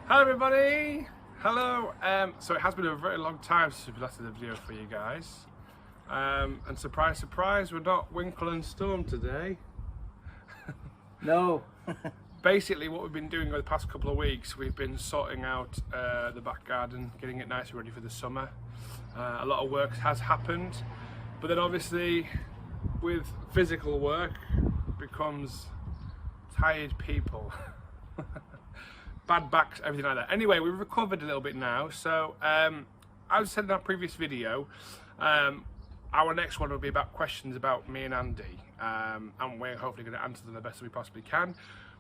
Hello everybody! Hello! So it has been a very long time since we've left a video for you guys. And surprise, surprise, we're not Winkle and Storm today. No. Basically what we've been doing over the past couple of weeks, we've been sorting out the back garden, getting it nice and ready for the summer. A lot of work has happened, but then obviously with physical work becomes tired people. Bad backs, everything like that. Anyway, we've recovered a little bit now, so as said in our previous video, our next one will be about questions about me and Andy, and we're hopefully going to answer them the best we possibly can.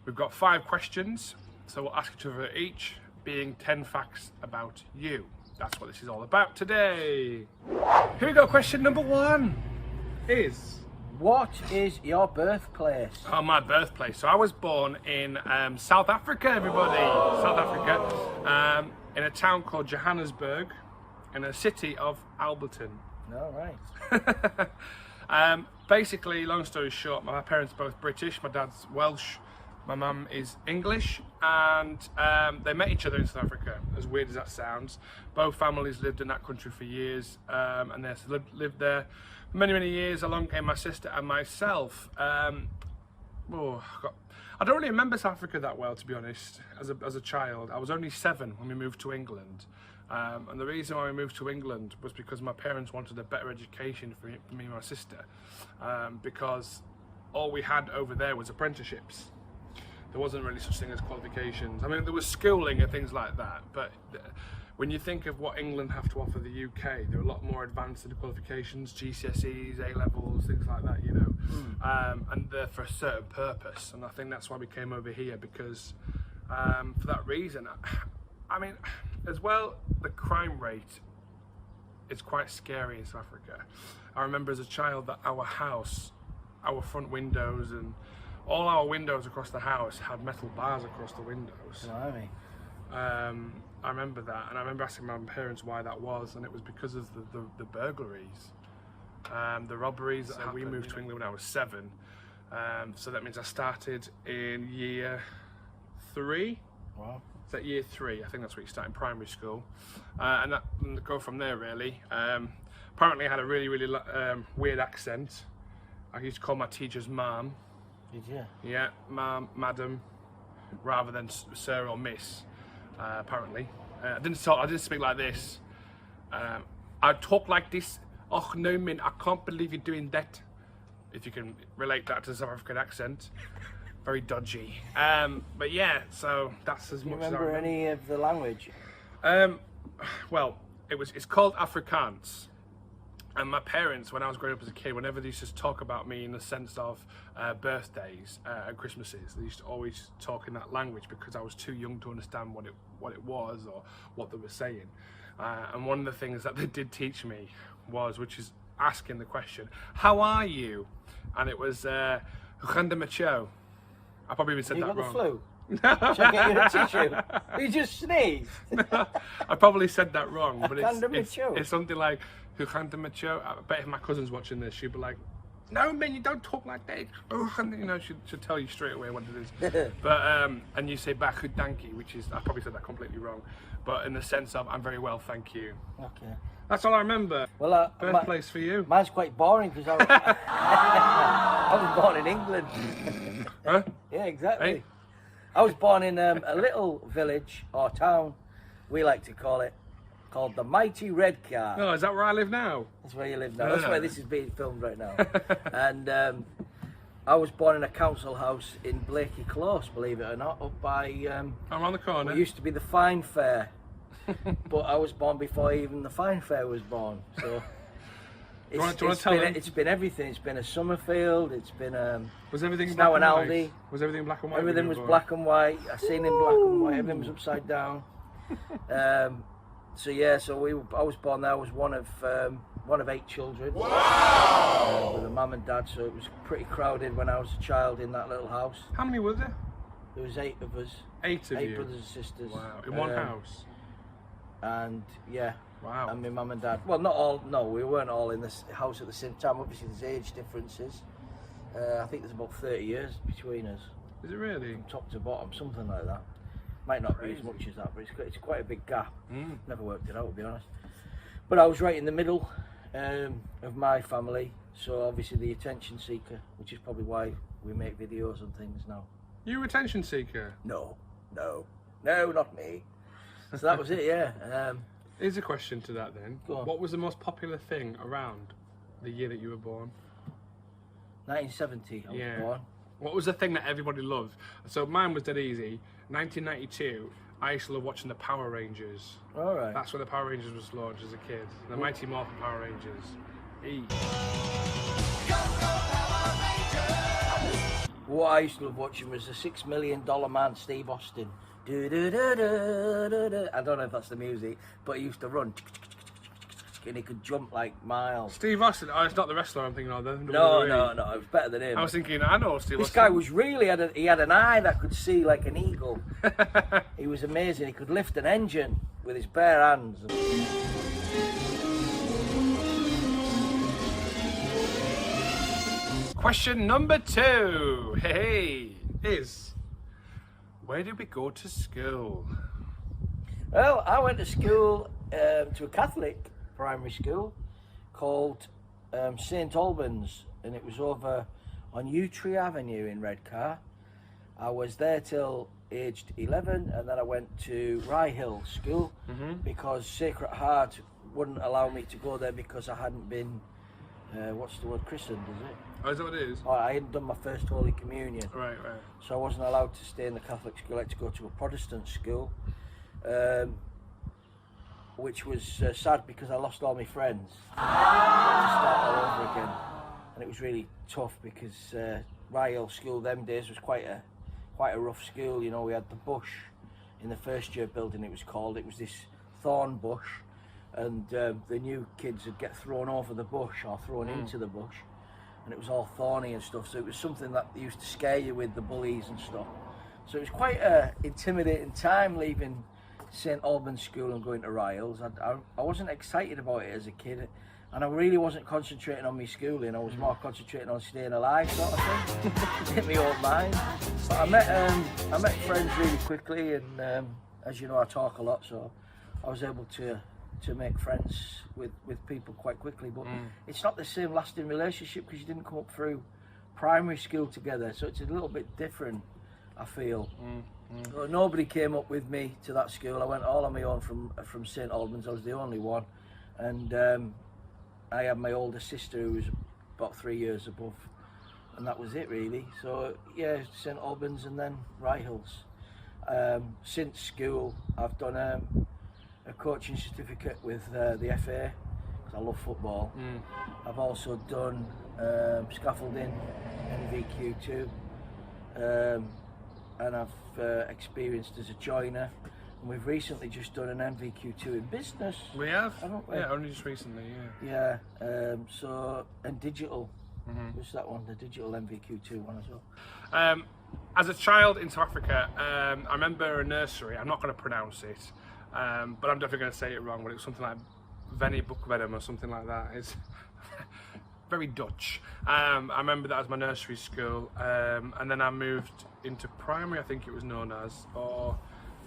We've got 5 questions, so we'll ask each other each, being 10 facts about you. That's what this is all about today. Here we go. Question number 1 is... What is your birthplace? Oh, my birthplace. So I was born in South Africa, everybody. South Africa, in a town called Johannesburg, in a city of Alberton. All right. Basically, long story short, my parents are both British. My dad's Welsh, my mum is English, and they met each other in South Africa, as weird as that sounds. Both families lived in that country for years, and they lived there for many years. Along came my sister and myself. I don't really remember South Africa that well, to be honest, as a child. I was only 7 when we moved to England. And the reason why we moved to England was because my parents wanted a better education for me and my sister, because all we had over there was apprenticeships. There wasn't really such thing as qualifications. I mean, there was schooling and things like that, but when you think of what England have to offer the UK, they're a lot more advanced in the qualifications, GCSEs, A-levels, things like that, you know, and they're for a certain purpose. And I think that's why we came over here, because for that reason. I mean, as well, the crime rate is quite scary in South Africa. I remember as a child that our house, our front windows and all our windows across the house had metal bars across the windows. Blimey. I remember that, and I remember asking my parents why that was, and it was because of the burglaries, the robberies that happened. We moved to England when I was 7, so that means I started in year 3. Wow. Is that year 3? I think that's where you start in primary school, and go from there really. Apparently I had a really weird accent. I used to call my teachers ma'am. Did you? Yeah, ma'am, madam, rather than sir or miss. Apparently, I didn't speak like this. I talk like this. Oh no, man, I can't believe you're doing that. If you can relate that to the South African accent. Very dodgy, but yeah, so that's as much as I remember. Any of the language? Well, it's called Afrikaans, and my parents, when I was growing up as a kid, whenever they used to talk about me in the sense of birthdays and Christmases, they used to always talk in that language because I was too young to understand what it was or what they were saying. And one of the things that they did teach me was, which is asking the question, "How are you?" And it was "Macho." I probably even said that wrong. You got the flu? Should I get you a tissue? You just sneezed. No, I probably said that wrong, but it's something like Macho. I bet if my cousin's watching this, she'd be like, "No, man, you don't talk like that." You know, she'll tell you straight away what it is. But and you say "Dankie," which is, I probably said that completely wrong, but in the sense of "I'm very well, thank you." Okay. That's all I remember. Well, birthplace for you? Mine's quite boring because I was born in England. Huh? Yeah, exactly. Hey? I was born in a little village or town, we like to call it, called the Mighty Redcar. Oh, is that where I live now? That's where you live now. That's where this is being filmed right now. And I was born in a council house in Blakey Close, believe it or not, up by... around the corner. It used to be the Fine Fair. But I was born before even the Fine Fair was born, so it's been everything. It's been a Summerfield. It's been was everything now black an and Aldi. White? Was everything black and white? Everything was black and white. I seen in black and white. Everything was upside down. So yeah, I was born there. I was one of 8 children. Wow! With a mum and dad, so it was pretty crowded when I was a child in that little house. How many were there? There was 8 of us. 8 of 8 you? brothers and sisters. Wow! In one house. And yeah. Wow. And my mum and dad. Well, not all. No, we weren't all in this house at the same time. Obviously, there's age differences. I think there's about 30 years between us. Is it really? From top to bottom, something like that. Might not Crazy. be as much as that, but it's quite a big gap. Mm. Never worked it out, to be honest. But I was right in the middle of my family, so obviously the attention seeker, which is probably why we make videos and things now. You attention seeker? No, not me. So that was it, yeah. Here's a question to that then. Go on. What was the most popular thing around the year that you were born? 1970, I was born. What was the thing that everybody loved? So mine was dead easy. 1992, I used to love watching the Power Rangers. All right. That's when the Power Rangers was launched as a kid. The Mighty Morphin Power Rangers. What I used to love watching was the $6 Million Man, Steve Austin. I don't know if that's the music, but he used to run and he could jump like miles. Steve Austin. Oh, it's not the wrestler I'm thinking of. No, it was better than him. I was thinking, I know Steve Austin. This guy was really he had an eye that could see like an eagle. He was amazing. He could lift an engine with his bare hands. Question number 2, is where did we go to school? Well, I went to school to a Catholic primary school called St Albans, and it was over on Yew Tree Avenue in Redcar. I was there till aged 11, and then I went to Rye Hill School because Sacred Heart wouldn't allow me to go there because I hadn't been, what's the word, christened, is it? Oh, is that what it is? I hadn't done my first Holy Communion. Right. So I wasn't allowed to stay in the Catholic school. I had to go to a Protestant school, which was sad because I lost all my friends. I had to start all over again, and it was really tough because Rye Hill School them days was quite a rough school. You know, we had the bush in the first year building. It was called. It was this thorn bush, and the new kids would get thrown over the bush or thrown into the bush. And it was all thorny and stuff, so it was something that used to scare you with, the bullies and stuff. So it was quite a intimidating time leaving St Albans School and going to Rye Hills. I wasn't excited about it as a kid, and I really wasn't concentrating on my schooling. I was more concentrating on staying alive, sort of thing. Hit me old mind. But I met friends really quickly, and as you know, I talk a lot, so I was able to make friends with people quite quickly, but it's not the same lasting relationship because you didn't come up through primary school together, so it's a little bit different, I feel. So nobody came up with me to that school. I went all on my own from St Albans. I was the only one, and I had my older sister who was about 3 years above, and that was it really. So yeah, St Albans and then Rye Hills. Since school I've done a coaching certificate with the FA because I love football. I've also done scaffolding, NVQ2, and I've experienced as a joiner. And we've recently just done an NVQ2 in business. We have? Haven't we? Yeah, only just recently, Yeah, so, and digital. What's that one? The digital NVQ2 one as well. As a child in South Africa, I remember a nursery, I'm not going to pronounce it, but I'm definitely going to say it wrong, but it was something like Venny Bookvedum or something like that. It's very Dutch. I remember that as my nursery school, and then I moved into primary, I think it was known as, or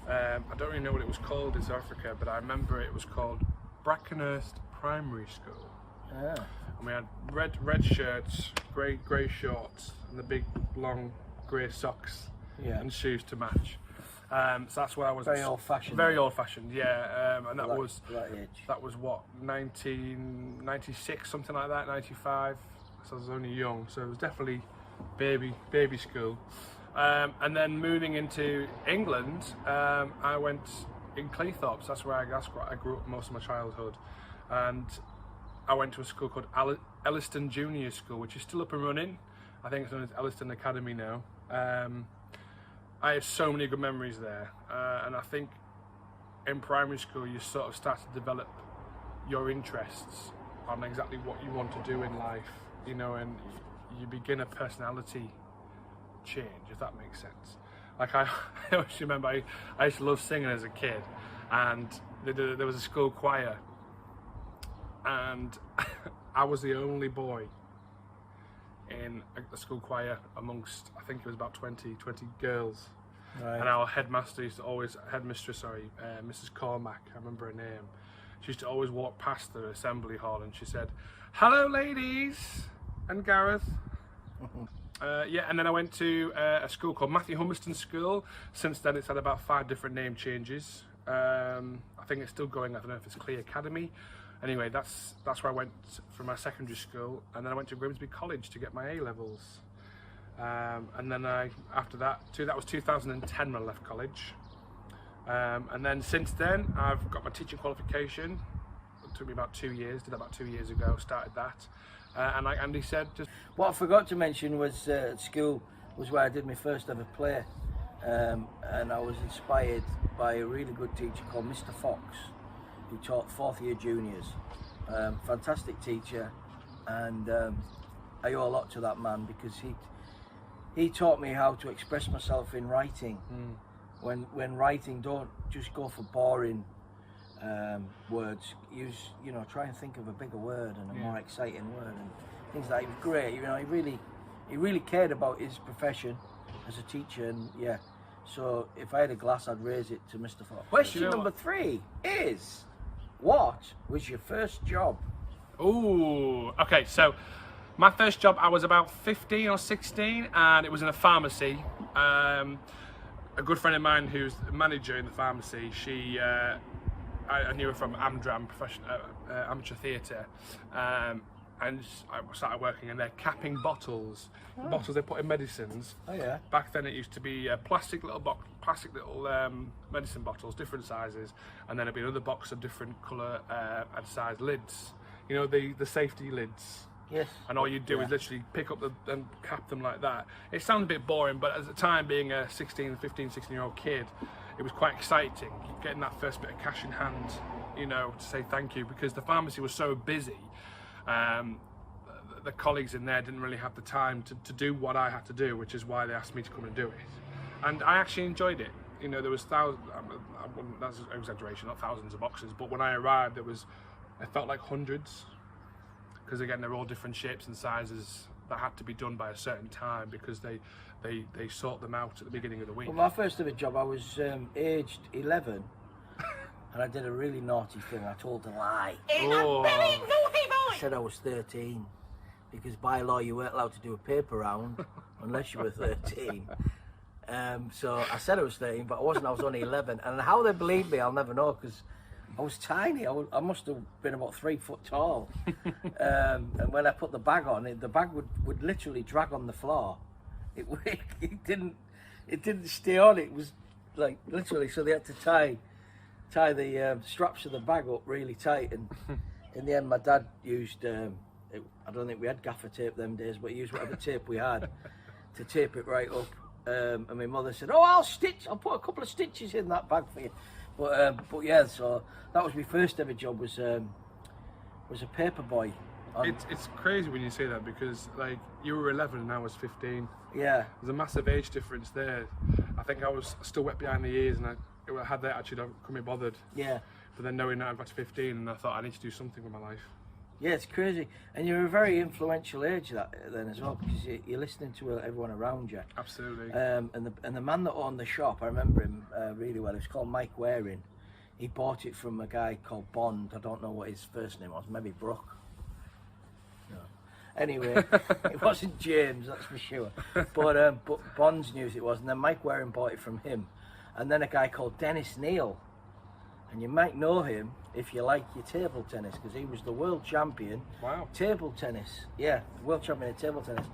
I don't really know what it was called in South Africa, but I remember it was called Brackenhurst Primary School. Yeah. And we had red shirts, grey shorts, and the big long grey socks and shoes to match. So that's where I was. Very old-fashioned. Very old-fashioned, yeah. And that was age. That was what, 1996, something like that, 95. So I was only young, so it was definitely baby school. And then moving into England, I went in Cleethorpes. That's where I grew up most of my childhood, and I went to a school called Elliston Junior School, which is still up and running. I think it's known as Elliston Academy now. I have so many good memories there, and I think in primary school you sort of start to develop your interests on exactly what you want to do in life, you know, and you begin a personality change, if that makes sense. Like I always remember I used to love singing as a kid, and there was a school choir, and I was the only boy in a school choir amongst, I think it was about 20 girls, Right. And our headmaster used to always, Mrs. Cormack, I remember her name. She used to always walk past the assembly hall and she said, "Hello ladies," and Gareth. Yeah, and then I went to a school called Matthew Humberston School. Since then it's had about 5 different name changes. I think it's still going, I don't know if it's Clee Academy. Anyway, that's where I went for my secondary school, and then I went to Grimsby College to get my A-levels. And then after that was 2010 when I left college. And then since then, I've got my teaching qualification. It took me about 2 years, did that about 2 years ago, started that. And like Andy said, just... What I forgot to mention was at school was where I did my first ever play. And I was inspired by a really good teacher called Mr. Fox, who taught 4th year juniors. Fantastic teacher, and I owe a lot to that man because he taught me how to express myself in writing. When writing, don't just go for boring words. Try and think of a bigger word and a more exciting word and things like that. It was great. He really cared about his profession as a teacher, and yeah. So if I had a glass, I'd raise it to Mr. Fox. Question number 3 is, what was your first job? Ooh, okay, so my first job, I was about 15 or 16, and it was in a pharmacy. A good friend of mine who's the manager in the pharmacy, I knew her from Amdram, amateur theatre, and I started working in there capping bottles, the bottles they put in medicines. Oh yeah. Back then it used to be plastic little medicine bottles, different sizes, and then it'd be another box of different colour and size lids. You know, the safety lids. Yes. And all you do is literally pick up and cap them like that. It sounds a bit boring, but at the time, being a 15, 16-year-old kid, it was quite exciting, getting that first bit of cash in hand, to say thank you, because the pharmacy was so busy. The colleagues in there didn't really have the time to do what I had to do, which is why they asked me to come and do it. And I actually enjoyed it. There was thousands, that's an exaggeration, not thousands of boxes, but when I arrived, it felt like hundreds. Because again, they're all different shapes and sizes that had to be done by a certain time because they sort them out at the beginning of the week. Well, my first ever job, I was aged 11, and I did a really naughty thing. I told a lie. Oh. I said I was 13, because by law you weren't allowed to do a paper round unless you were 13. So I said I was 13, but I wasn't. I was only 11. And how they believed me, I'll never know, because I was tiny. I must have been about 3 foot tall. And when I put the bag on, the bag would literally drag on the floor. It didn't stay on. It was like literally. So they had to tie the straps of the bag up really tight. And in the end, my dad used. I don't think we had gaffer tape them days, but he used whatever tape we had to tape it right up. And my mother said, "Oh, I'll put a couple of stitches in that bag for you." But yeah, so that was my first ever job. Was a paper boy. It's crazy when you say that, because like you were 11 and I was 15. Yeah. There's a massive age difference there. I think I was still wet behind the ears, and I had that actually don't come bothered. Yeah. But then knowing that I've got to 15, and I thought I need to do something with my life. Yeah, it's crazy, and you're a very influential age then as well, because you're listening to everyone around you. Absolutely. And the man that owned the shop, I remember him really well. It was called Mike Waring. He bought it from a guy called Bond. I don't know what his first name was. Maybe Brooke. No. Anyway, it wasn't James, that's for sure. But Bonds knew it was, and then Mike Waring bought it from him, and then a guy called Dennis Neal. And you might know him if you like your table tennis, because he was the world champion. Wow. Table tennis, yeah, world champion in table tennis.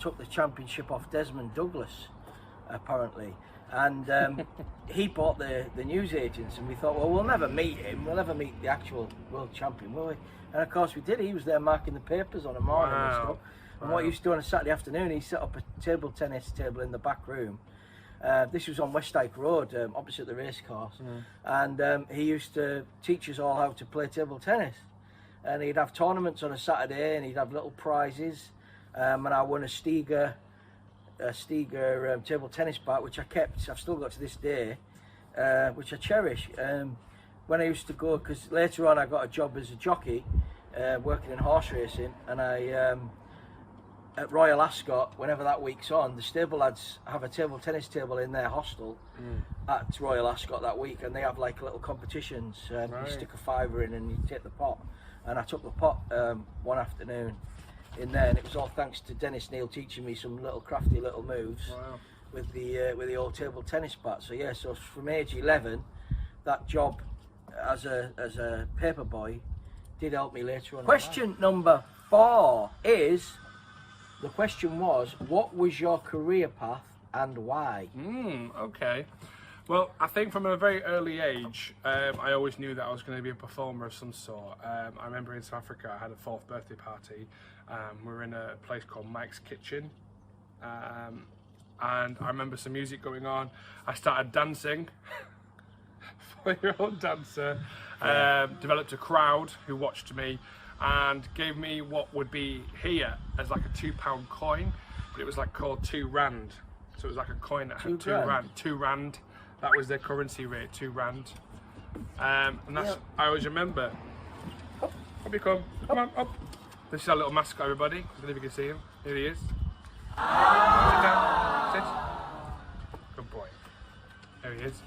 Took the championship off Desmond Douglas, apparently. And he bought the news agents, and we thought, well, we'll never meet him. We'll never meet the actual world champion, will we? And of course we did. He was there marking the papers on a morning and stuff. And what he used to do on a Saturday afternoon, he set up a table tennis table in the back room. This was on West Dyke Road, opposite the racecourse, and he used to teach us all how to play table tennis. And he'd have tournaments on a Saturday, and he'd have little prizes. And I won a Stiga table tennis bat, which I kept. I've still got to this day, which I cherish. When I used to go, because later on I got a job as a jockey, working in horse racing, and at Royal Ascot, whenever that week's on, the stable lads have a table tennis table in their hostel at Royal Ascot that week, and they have like little competitions. You stick a fiver in and you take the pot. And I took the pot one afternoon in there, and it was all thanks to Dennis Neal teaching me some little crafty little moves with the old table tennis bat. So yeah, so from age 11, that job as a paper boy did help me later on. Question number 4 is, the question was, what was your career path and why? Okay. Well, I think from a very early age, I always knew that I was going to be a performer of some sort. I remember in South Africa, I had a 4th birthday party. We were in a place called Mike's Kitchen. And I remember some music going on. I started dancing. 4-year-old dancer. Developed a crowd who watched me and gave me what would be here as like a £2 coin, but it was like called 2 rand. So it was like a coin that had 2 rand. 2 rand. That was their currency rate, 2 rand. And that's, I always remember. Up you come. Come on, up. This is our little mascot, everybody. I don't know if you can see him. Here he is. Sit down. Sit. Good boy. There he is.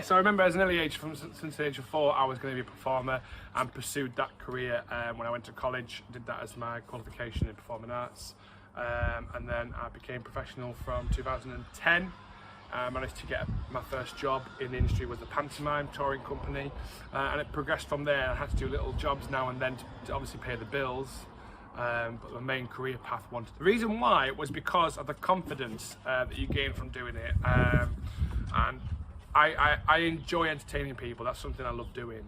So I remember as an early age, since the age of 4, I was going to be a performer and pursued that career when I went to college. Did that as my qualification in performing arts, and then I became professional from 2010. Managed to get my first job in the industry with the pantomime touring company, and it progressed from there. I had to do little jobs now and then to obviously pay the bills. But the main career path wanted. The reason why was because of the confidence that you gain from doing it, and I enjoy entertaining people. That's something I love doing.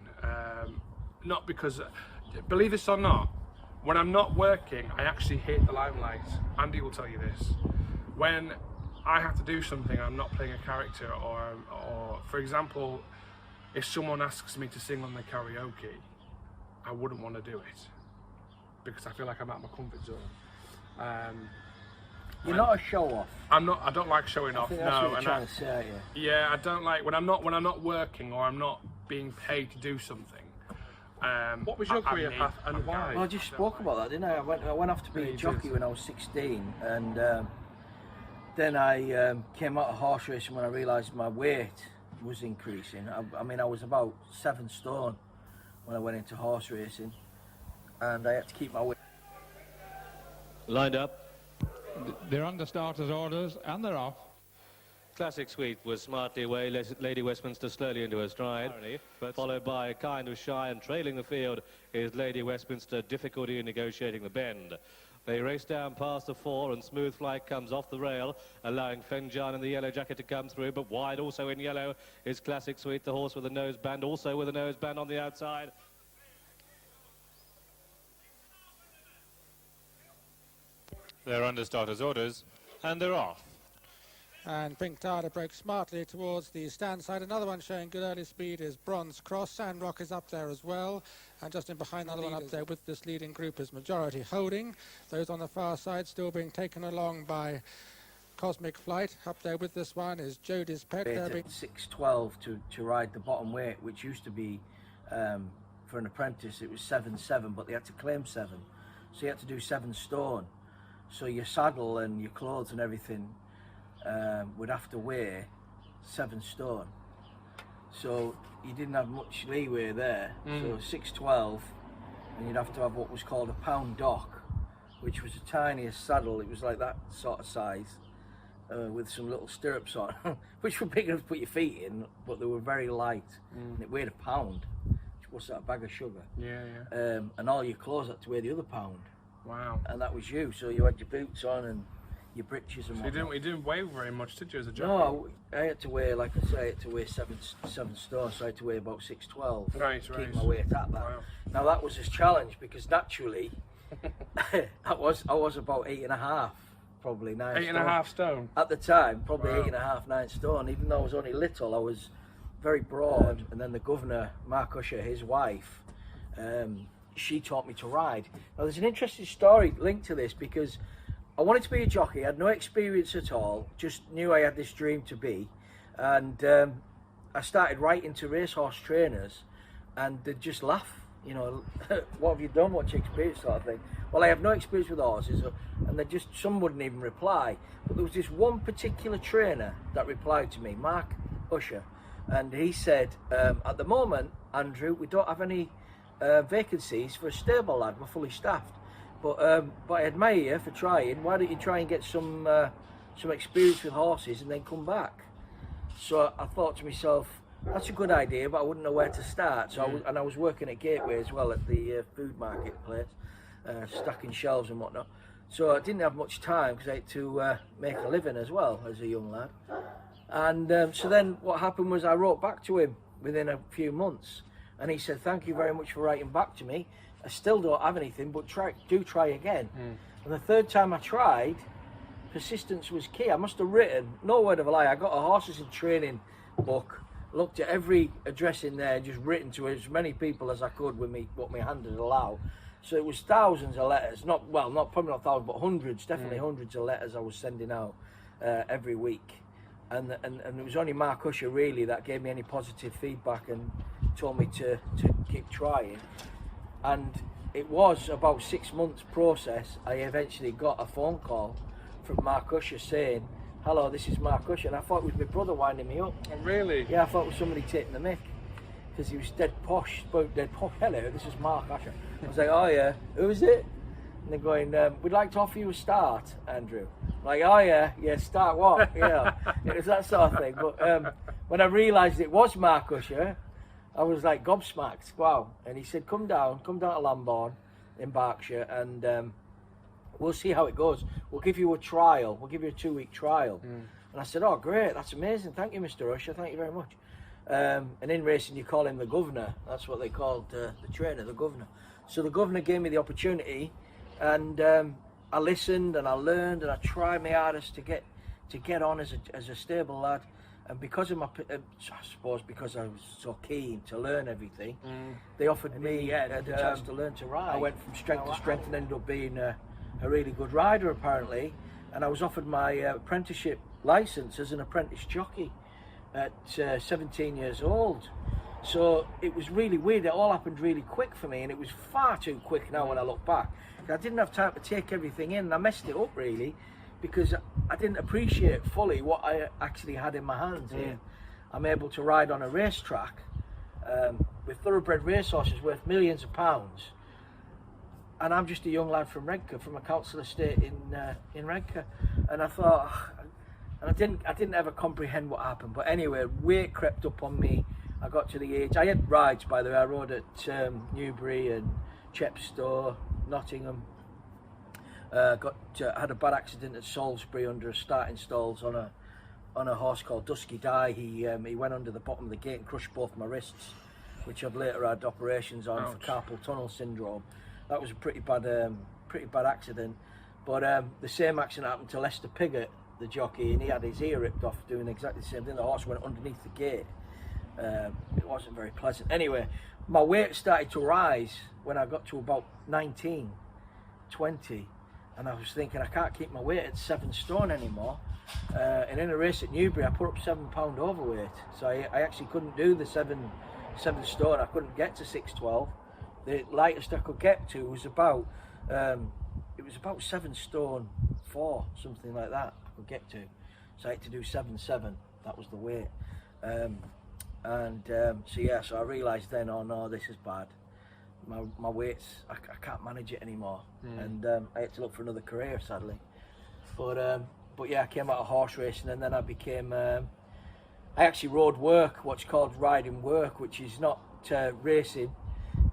Not because, believe this or not, when I'm not working, I actually hate the limelight. Andy will tell you this. When I have to do something, I'm not playing a character, or for example, if someone asks me to sing on the karaoke, I wouldn't want to do it because I feel like I'm out of my comfort zone. You're not a show-off. I'm not. I don't like showing off. That's No, what you're trying to say, yeah, I don't like when I'm not working or I'm not being paid to do something. What was your career path and why? Well, I just spoke about that, didn't I? I went off to be a jockey when I was 16, and then I came out of horse racing when I realised my weight was increasing. I mean, I was about 7 stone when I went into horse racing, and I had to keep my weight. Lined up. They're under starters' orders and they're off. Classic Sweet was smartly away, Lady Westminster slowly into her stride, but followed by Kind Was Shy, and trailing the field is Lady Westminster, difficulty in negotiating the bend. They race down past the 4, and Smooth Flight comes off the rail, allowing Fenjan in the yellow jacket to come through, but wide also in yellow is Classic Sweet, the horse with a noseband, also with a noseband on the outside. They're under starters' orders, and they're off. And Pink Tarda broke smartly towards the stand side. Another one showing good early speed is Bronze Cross. Sandrock is up there as well. And just in behind the one up there with this leading group is Majority Holding. Those on the far side still being taken along by Cosmic Flight. Up there with this one is Jody's Pet. 6.12 to ride the bottom weight, which used to be, for an apprentice, it was 7.7, but they had to claim 7. So you had to do 7 stone. So your saddle and your clothes and everything would have to weigh 7 stone. So you didn't have much leeway there. So 6.12, and you'd have to have what was called a pound dock, which was the tiniest saddle. It was like that sort of size, with some little stirrups on, which were big enough to put your feet in, but they were very light. And it weighed a pound, which was a bag of sugar. And all your clothes had to weigh the other pound. Wow. And that was you, so you had your boots on and your breeches and whatnot. So you didn't weigh very much, did you, as a jockey? No, I had to weigh, like I say, I had to weigh 7 stone, so I had to weigh about 6.12 to keep my weight at that. Wow. Now that was his challenge, because naturally, I was about 8.5, probably 9 stone. 8.5 stone? At the time, probably 8.5, 9 stone. Even though I was only little, I was very broad. And then the governor, Mark Usher, his wife, she taught me to ride. Now there's an interesting story linked to this, because I wanted to be a jockey. I had no experience at all, just knew I had this dream to be, and I started writing to racehorse trainers, and they'd just laugh you know, what have you done, what's your experience, sort of thing. Well, I have no experience with horses, and they just, some wouldn't even reply. But there was this one particular trainer that replied to me, Mark Usher, and he said, at the moment, Andrew, we don't have any vacancies for a stable lad, we're fully staffed. But I admire you for trying. Why don't you try and get some experience with horses and then come back? So I thought to myself, that's a good idea, but I wouldn't know where to start. So I was working at Gateway as well, at the food marketplace, stacking shelves and whatnot. So I didn't have much time because I had to make a living as well as a young lad. And so then what happened was I wrote back to him within a few months, and he said, thank you very much for writing back to me. I still don't have anything, but do try again. And the third time I tried, persistence was key. I must have written, no word of a lie, I got a horses and training book, looked at every address in there, just written to as many people as I could with me, what my hand would allow. So it was thousands of letters, probably not thousands, but hundreds, definitely hundreds of letters I was sending out every week. And it was only Mark Usher really that gave me any positive feedback and told me to keep trying. And it was about 6 months process. I eventually got a phone call from Mark Usher saying, hello, this is Mark Usher. And I thought it was my brother winding me up. Oh, really? Yeah, I thought it was somebody taking the mick, because he was dead posh, spoke dead posh. Hello, this is Mark Usher. I was like, oh yeah, who is it? And they're going, we'd like to offer you a start, Andrew. I'm like, oh yeah, start what? Yeah, it was that sort of thing. But when I realised it was Mark Usher, I was like gobsmacked. Wow. And he said, come down to Lambourne in Berkshire, and we'll see how it goes. We'll give you a trial. We'll give you a 2-week trial. And I said, oh great, that's amazing. Thank you, Mr. Usher. Thank you very much. And in racing, you call him the governor. That's what they called the trainer, the governor. So the governor gave me the opportunity, and I listened and I learned and I tried my hardest to get on as a stable lad. And because of my, I suppose because I was so keen to learn everything, they offered me the chance to learn to ride. I went from strength to strength and ended up being a really good rider apparently. And I was offered my apprenticeship licence as an apprentice jockey at 17 years old. So it was really weird. It all happened really quick for me, and it was far too quick now when I look back. I didn't have time to take everything in, and I messed it up really, because I didn't appreciate fully what I actually had in my hands here. I'm able to ride on a racetrack with thoroughbred racehorses worth millions of pounds, and I'm just a young lad from Redcar, from a council estate in Redcar. And I thought, and I didn't ever comprehend what happened. But anyway, weight crept up on me. I got to the age, I had rides by the way. I rode at Newbury and Chepstow, Nottingham. Had a bad accident at Salisbury under a starting stalls on a horse called Dusky Dye. He went under the bottom of the gate and crushed both my wrists, which I've later had operations on. Ouch. For carpal tunnel syndrome. That was a pretty bad accident. But the same accident happened to Lester Piggott, the jockey, and he had his ear ripped off doing exactly the same thing. The horse went underneath the gate. It wasn't very pleasant. Anyway, my weight started to rise when I got to about 19, 20, and I was thinking I can't keep my weight at 7 stone anymore. And in a race at Newbury, I put up 7 pound overweight, so I actually couldn't do the 7 stone. I couldn't get to 612. The lightest I could get to was about 7 stone 4, something like that I could get to. So I had to do 7.7. That was the weight. So I realised then, oh no, this is bad. My weights, I can't manage it anymore, and I had to look for another career, sadly. But yeah, I came out of horse racing, and then I became. I actually rode work, what's called riding work, which is not racing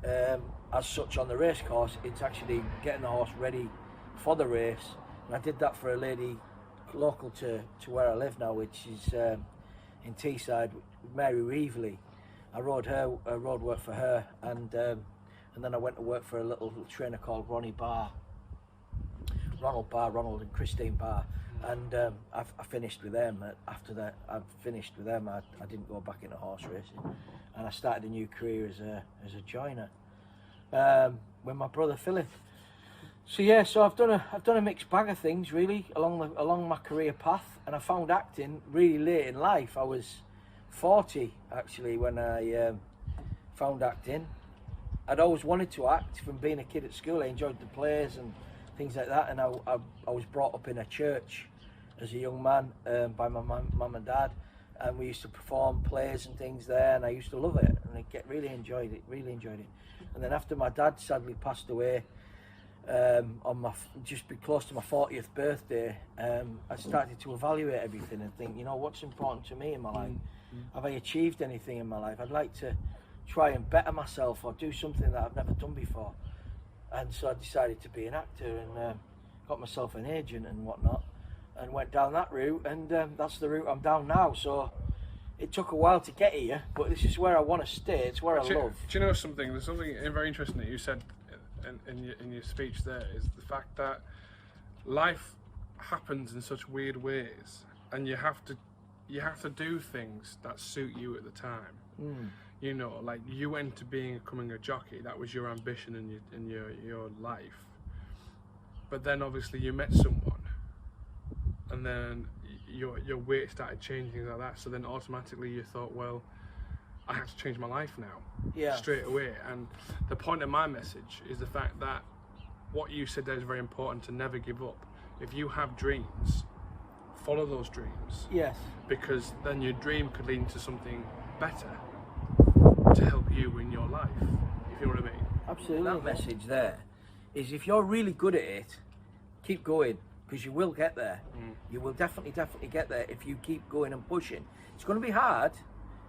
as such on the race course. It's actually getting the horse ready for the race, and I did that for a lady local to where I live now, which is in Teesside, Mary Reevely. I rode work for her, and then I went to work for a little trainer called Ronald and Christine Barr, and I finished with them. After that, I finished with them. I didn't go back into horse racing, and I started a new career as a joiner with my brother Philip. So yeah, so I've done a mixed bag of things really along my career path, and I found acting really late in life. I was 40 actually when I found acting, I'd always wanted to act from being a kid at school. I enjoyed the plays and things like that, and I was brought up in a church as a young man by my mum and dad, and we used to perform plays and things there, and I used to love it, and I really enjoyed it. And then after my dad sadly passed away, on just be close to my 40th birthday, I started to evaluate everything and think, you know, what's important to me in my life? Have I achieved anything in my life? I'd like to try and better myself or do something that I've never done before. And so I decided to be an actor and got myself an agent and whatnot, and went down that route, and that's the route I'm down now. So it took a while to get here, but this is where I want to stay. It's where I love. Do you know something? There's something very interesting that you said in your speech there, is the fact that life happens in such weird ways, and you have to do things that suit you at the time. You know, like you went to becoming a jockey. That was your ambition in your life. But then obviously you met someone, and then your weight started changing, things like that. So then automatically you thought, well, I have to change my life now, straight away. And the point of my message is the fact that what you said there is very important, to never give up. If you have dreams, follow those dreams. Yes. Because then your dream could lead to something better to help you in your life, if you know what I mean. Absolutely. That message there is, if you're really good at it, keep going, because you will get there. You will definitely get there if you keep going and pushing. It's going to be hard.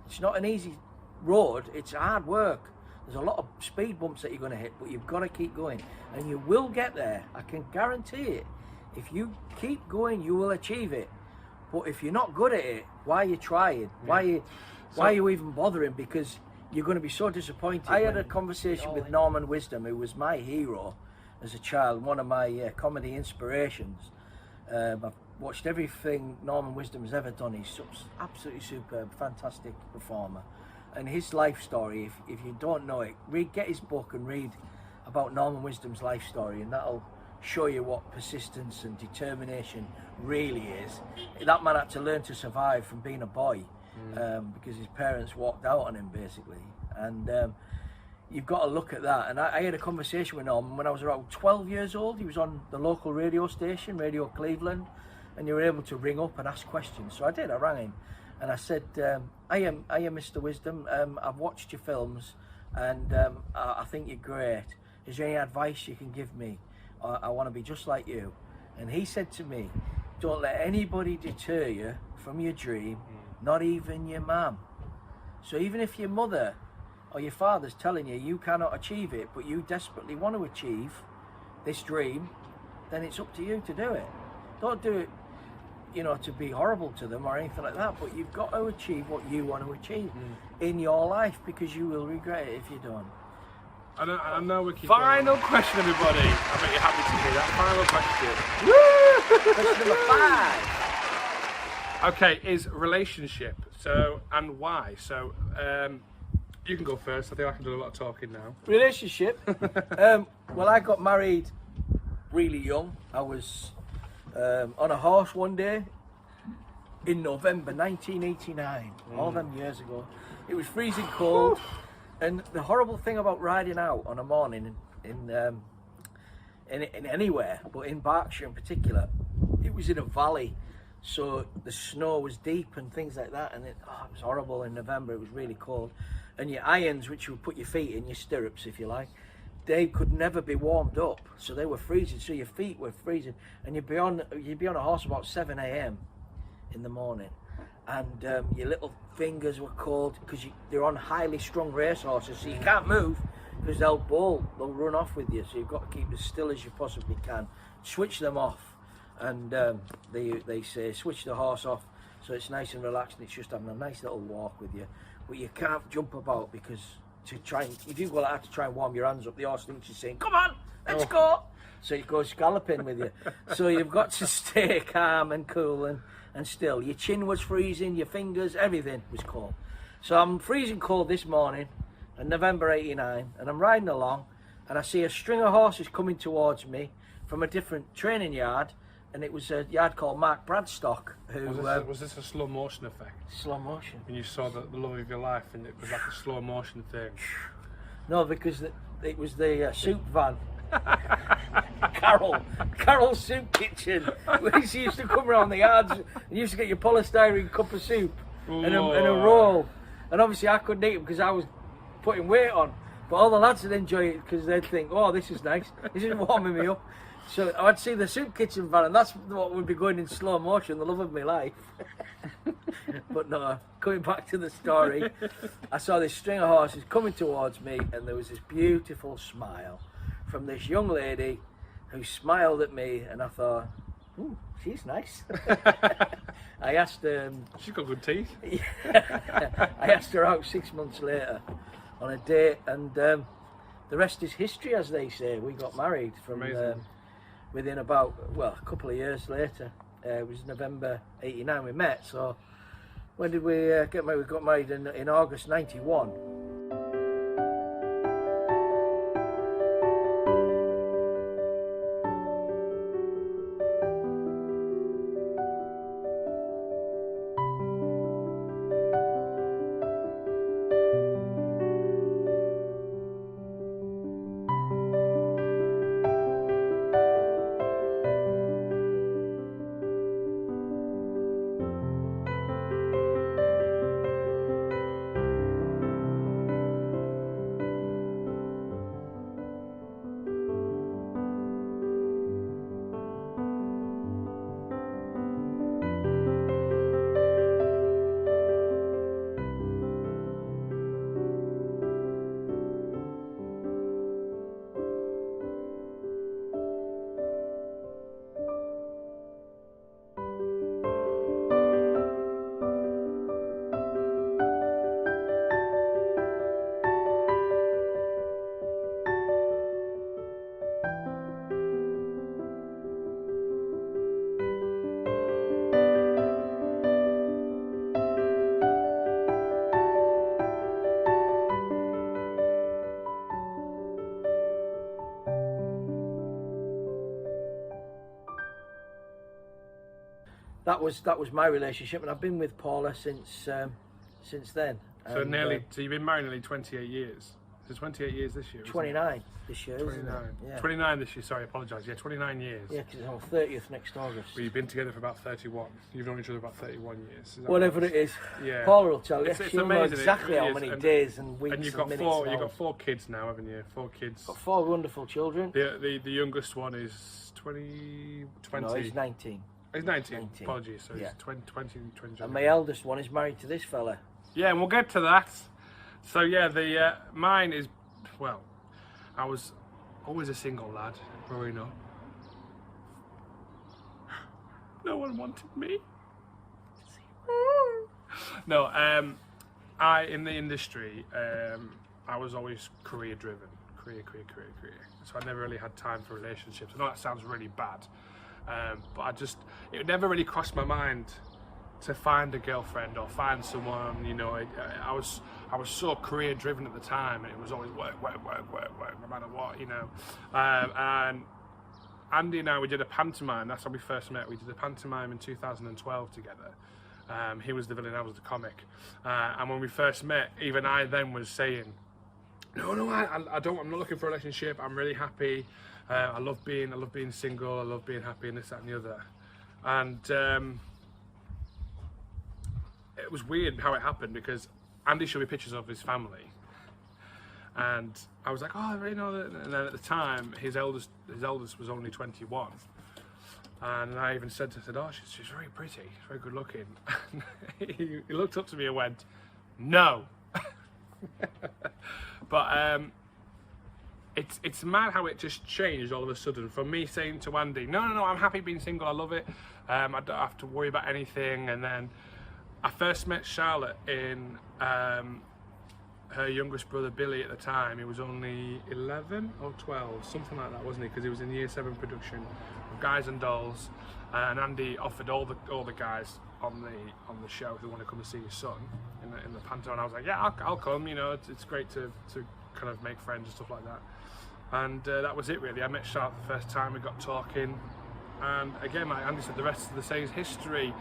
It's not an easy road. It's hard work. There's a lot of speed bumps that you're going to hit, but you've got to keep going, and you will get there. I can guarantee it. If you keep going, you will achieve it. But if you're not good at it, why are you trying? Why are you even bothering? Because you're going to be so disappointed. I had a conversation with Norman Wisdom, who was my hero as a child, one of my comedy inspirations. I've watched everything Norman Wisdom has ever done. He's absolutely superb, fantastic performer. And his life story, if you don't know it, get his book and read about Norman Wisdom's life story, and that'll show you what persistence and determination really is. That man had to learn to survive from being a boy, because his parents walked out on him basically, and you've got to look at that. And I had a conversation with Norman when I was around 12 years old. He was on the local radio station, Radio Cleveland, and you were able to ring up and ask questions. So I did. I rang him and I said, I am Mr. Wisdom. I've watched your films, and I think you're great. Is there any advice you can give me? I want to be just like you. And he said to me, don't let anybody deter you from your dream, not even your mum. So even if your mother or your father's telling you you cannot achieve it, but you desperately want to achieve this dream, then it's up to you to do it. Don't do it, you know, to be horrible to them or anything like that, but you've got to achieve what you want to achieve in your life, because you will regret it if you don't. I know we keep Final question, everybody. I bet you're happy to hear that. Final question. Woo! Question number 5. Okay, is relationship. So, and why? So, you can go first. I think I can do a lot of talking now. Relationship. Well, I got married really young. I was on a horse one day in November 1989, all them years ago. It was freezing cold. And the horrible thing about riding out on a morning in anywhere, but in Berkshire in particular, it was in a valley, so the snow was deep and things like that, and it was horrible in November. It was really cold, and your irons, which you would put your feet in, your stirrups if you like, they could never be warmed up, so they were freezing. So your feet were freezing, and you'd be on a horse about 7 a.m. in the morning. And your little fingers were cold because they're on highly strung race horses, so you can't move because they'll run off with you. So you've got to keep as still as you possibly can. Switch them off, and they say switch the horse off so it's nice and relaxed, and it's just having a nice little walk with you. But you can't jump about, because if you go out to try and warm your hands up, the horse thinks you're saying, "Come on, let's go." So it goes galloping with you. So you've got to stay calm and cool and still. Your chin was freezing, your fingers, everything was cold. So I'm freezing cold this morning in November 89, and I'm riding along, and I see a string of horses coming towards me from a different training yard, and it was a yard called Mark Bradstock. Was this a slow motion effect? Slow motion. And you saw the love of your life, and it was like a slow motion thing. No, because it was the soup van. Carol's Soup Kitchen. She used to come around the yards and used to get your polystyrene cup of soup and a roll. And obviously I couldn't eat it because I was putting weight on. But all the lads would enjoy it because they'd think, oh, this is nice. This is warming me up. So I'd see the Soup Kitchen van, and that's what would be going in slow motion, the love of my life. But no, coming back to the story, I saw this string of horses coming towards me, and there was this beautiful smile from this young lady who smiled at me, and I thought, ooh, she's nice. I asked she's got good teeth. I asked her out 6 months later on a date, and the rest is history, as they say. We got married from within about, well, a couple of years later. It was November '89 we met. So when did we get married? We got married in August '91. That was my relationship, and I've been with Paula since then. So so you've been married nearly 28 years. So 28 years this year. 29 this year. 29. Isn't it? Yeah. 29 this year. Sorry, I apologise. Yeah, 29 years. Yeah, because it's on 30th next August. But you've been together for about 31. You've known each other about 31 years. Whatever it is. Yeah. Paula will tell you. It's She'll know exactly how many days and weeks and you've got got you've got 4 kids now, haven't you? 4 kids. Got 4 wonderful children. The youngest one is 20. No, he's 19. He's 19. Apologies. So he's 20. And my eldest one is married to this fella. Yeah, and we'll get to that. So yeah, mine is, well, I was always a single lad growing up. No one wanted me. No, I in the industry, I was always career driven, career. So I never really had time for relationships. I know that sounds really bad, but it never really crossed my mind to find a girlfriend or find someone. You know, I was so career driven at the time, and it was always work, no matter what, you know. And Andy and I, we did a pantomime. That's how we first met. We did a pantomime in 2012 together. He was the villain, I was the comic. And when we first met, even I then was saying, no, I don't. I'm not looking for a relationship. I'm really happy. I love being single. I love being happy, and this, that, and the other. And it was weird how it happened, because Andy showed me pictures of his family, and I was like, oh, I really know that. And then at the time, his eldest was only 21, and I even said to him, oh, she's very pretty, she's very good looking. And he looked up to me and went, no. But it's mad how it just changed all of a sudden, from me saying to Andy, no, I'm happy being single, I love it, I don't have to worry about anything. And then I first met Charlotte in her youngest brother Billy at the time. He was only 11 or 12, something like that, wasn't he? Because he was in Year 7 production of Guys and Dolls, and Andy offered all the guys on the show who want to come and see his son in the panto, and I was like, yeah, I'll come. You know, it's great to kind of make friends and stuff like that. And that was it really. I met Charlotte the first time, we got talking, and again, like Andy said, the rest of the say is history.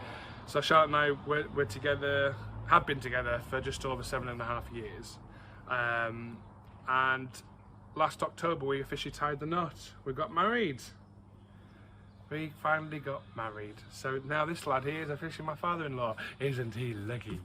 So Charlotte and I were together, have been together for just over 7.5 years. and last October we officially tied the knot. We got married. We finally got married. So now this lad here is officially my father-in-law. Isn't he lucky?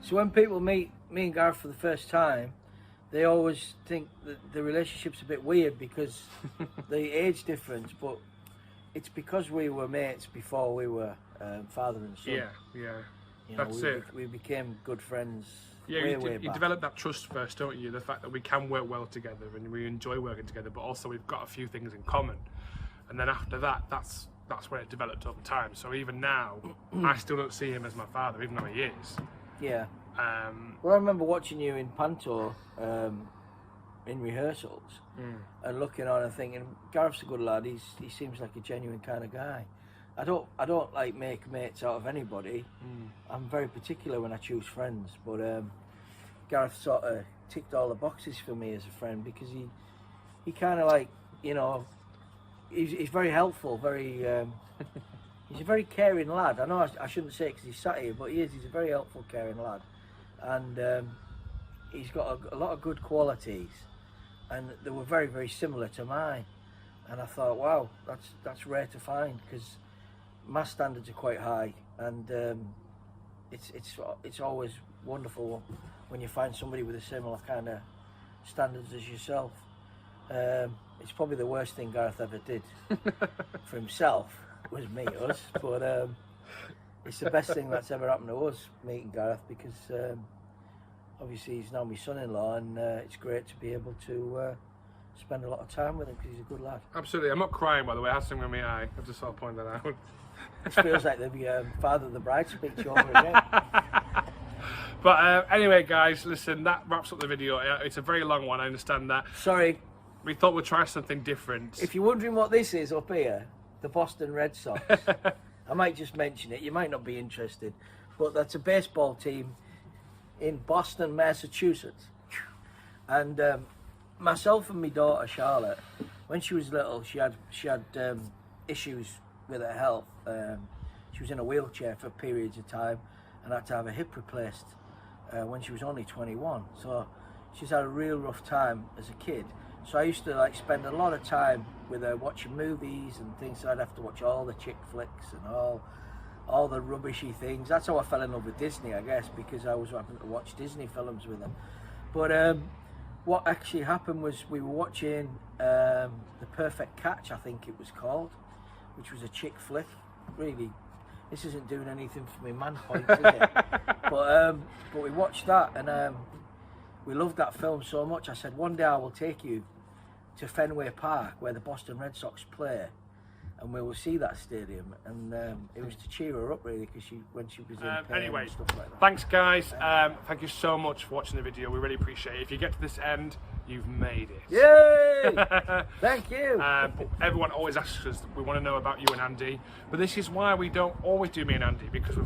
So when people meet me and Gareth for the first time, they always think that the relationship's a bit weird because the age difference, but it's because we were mates before we were father and son. Yeah, yeah. You know, That's it. We became good friends. Yeah, way you back. develop that trust first, don't you? The fact that we can work well together and we enjoy working together, but also we've got a few things in common. And then after that, that's where it developed over time. So even now, I still don't see him as my father, even though he is. Yeah. Well, I remember watching you in Panto in rehearsals and looking on and thinking, Gareth's a good lad. He seems like a genuine kind of guy. I don't like make mates out of anybody. I'm very particular when I choose friends, but Gareth sort of ticked all the boxes for me as a friend because he kind of like, you know, he's very helpful, very he's a very caring lad. I know I shouldn't say it because he's sat here, but he's a very helpful, caring lad, and he's got a lot of good qualities, and they were very, very similar to mine. And I thought, wow, that's rare to find because my standards are quite high, and it's always wonderful when you find somebody with a similar kind of standards as yourself. It's probably the worst thing Gareth ever did for himself was meet us, but it's the best thing that's ever happened to us, meeting Gareth, because obviously he's now my son-in-law, and it's great to be able to spend a lot of time with him because he's a good lad. Absolutely. I'm not crying, by the way. I had something in my eye. I just sort of point that out. It feels like the father of the bride speech over again. But anyway, guys, listen, that wraps up the video. It's a very long one, I understand that. Sorry. We thought we'd try something different. If you're wondering what this is up here, the Boston Red Sox. I might just mention it. You might not be interested, but that's a baseball team in Boston, Massachusetts. And myself and my daughter Charlotte, when she was little, she had issues with her health. She was in a wheelchair for periods of time and had to have a hip replaced when she was only 21. So she's had a real rough time as a kid. So I used to like spend a lot of time with her watching movies and things. So I'd have to watch all the chick flicks and all the rubbishy things. That's how I fell in love with Disney, I guess, because I was having to watch Disney films with her. But what actually happened was we were watching The Perfect Catch, I think it was called, which was a chick flick. Really, this isn't doing anything for me man points, is it? But we watched that, and we loved that film so much. I said, one day I will take you to Fenway Park where the Boston Red Sox play, and we will see that stadium. And it was to cheer her up, really, because when she was in pain anyway, and stuff like that. Thanks, guys. Thank you so much for watching the video. We really appreciate it. If you get to this end, you've made it. Yay! Thank you. But everyone always asks us, we want to know about you and Andy. But this is why we don't always do me and Andy, because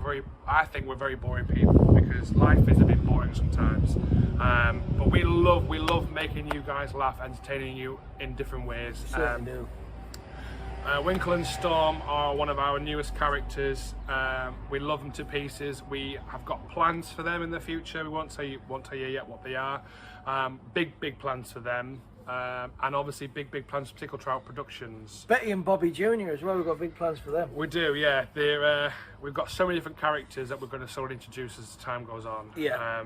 I think we're very boring people, because life is a bit boring sometimes. But we love making you guys laugh, entertaining you in different ways. Certainly do. Winkle and Storm are one of our newest characters. We love them to pieces. We have got plans for them in the future. We won't tell you yet what they are. Big plans for them, and obviously big plans for Tickled Trout Productions. Betty and Bobby Jr. as well. We've got big plans for them. We do, yeah. We've got so many different characters that we're going to sort of introduce as time goes on. Yeah.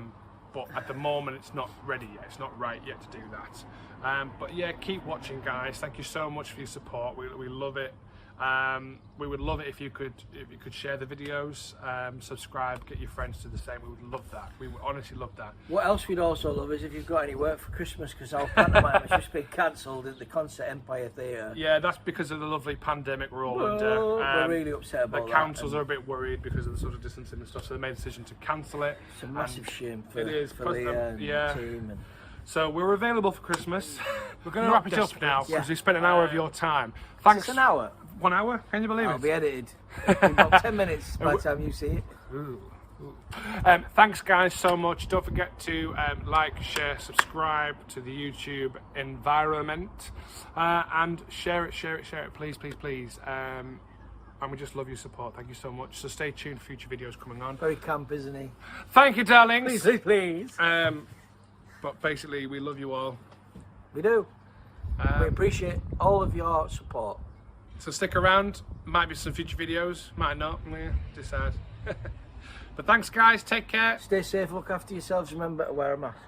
But at the moment, it's not ready yet. It's not right yet to do that. But yeah, keep watching, guys. Thank you so much for your support. We love it. We would love it if you could share the videos, subscribe, get your friends to the same. We would love that. We would honestly love that. What else we'd also love is if you've got any work for Christmas, because our pantomime has just been cancelled at the Concert Empire Theatre. Yeah, that's because of the lovely pandemic we're all under. We're really upset about the that. councils are a bit worried because of the social distancing and stuff, so they made the decision to cancel it. It's a massive shame for, it is, for Leah and yeah. the team. And So we're available for Christmas. We're going to wrap it up now because yeah. we spent an hour of your time. Thanks. It's an hour. 1 hour? Can you believe It'll it? be edited in about 10 minutes by the time you see it. Thanks guys so much. Don't forget to like, share, subscribe to the YouTube environment, and share it, please, and we just love your support. Thank you so much. So stay tuned for future videos coming on. Very camp, isn't he? Thank you, darlings. Please. But basically we love you all. We do. We appreciate all of your support. So stick around. Might be some future videos, might not. Decide. But thanks guys, take care. Stay safe, look after yourselves, remember to wear a mask.